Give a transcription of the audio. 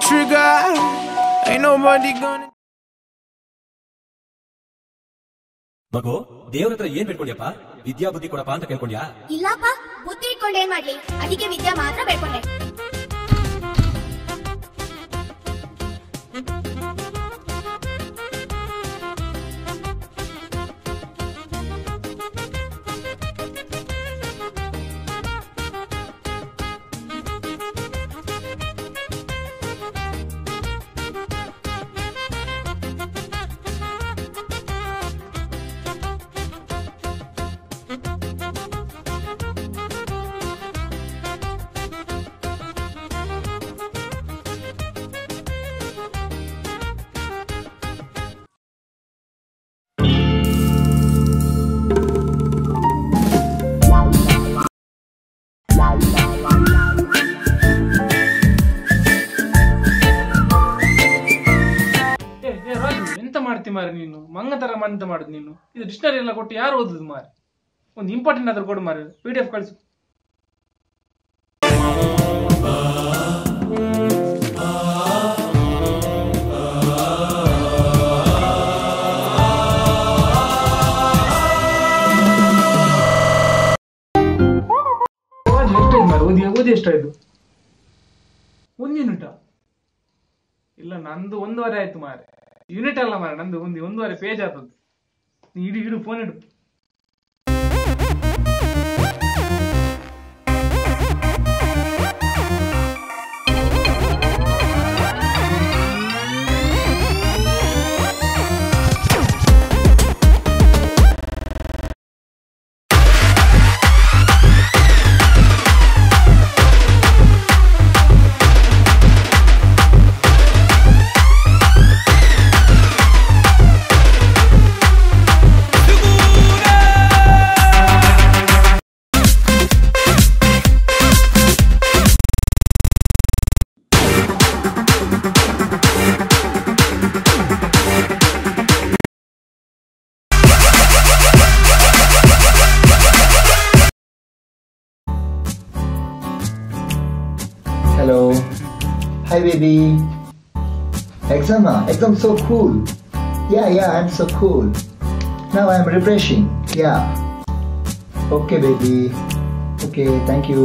trigger. Ain't nobody gonna. ಮಗು ದೇವ್ರ ಹತ್ರ ಏನ್ ಬೇಡ್ಕೊಂಡ್ಯಪ್ಪ? ವಿದ್ಯಾ ಬುದ್ಧಿ ಕೊಡಪ್ಪ ಅಂತ ಕೇಳ್ಕೊಂಡ್ಯಾ? ಇಲ್ಲಪ್ಪ, ಬುದ್ಧಿ ಇಟ್ಕೊಂಡು ಏನ್ ಮಾಡ್ಲಿ, ಅದಕ್ಕೆ ವಿದ್ಯಾ ಮಾತ್ರ ಬೇಡ್ಕೊಂಡೆ. ಎಂತ ಮಾಡ್ತಿ ಮಾರಿ ನೀನು? ಮಂಗ ತರ ಮಂತ ಮಾಡುದು ನೀನು. ಇದು ಡಿಕ್ಷನರಿ ಎಲ್ಲ ಕೊಟ್ಟು ಯಾರು ಓದುದು ಮಾರಿ? ಒಂದು ಇಂಪಾರ್ಟೆಂಟ್ ಆದ್ರೂ ಕೊಡು ಮಾರಿ, PDF ಕಳಿಸು. ಎಷ್ಟಾಯ್ತು ಮಾರಿ? ಓದಿ ಎಷ್ಟಾಯ್ತು? 1 ಯೂನಿಟ್? ಇಲ್ಲ, ನಂದು 1.5 ಆಯ್ತು ಮಾರೆ. ಯೂನಿಟ್ ಅಲ್ಲ ಮಾರೆ, ನಂದು 1.5 ಪೇಜ್ ಆಗ್ತದ್ದು. ಇಡು ಫೋನ್ ಇಡು. Hello. Hi baby. Exam so cool. Yeah, I'm so cool. Now I'm refreshing. Yeah. Okay baby. Okay, thank you.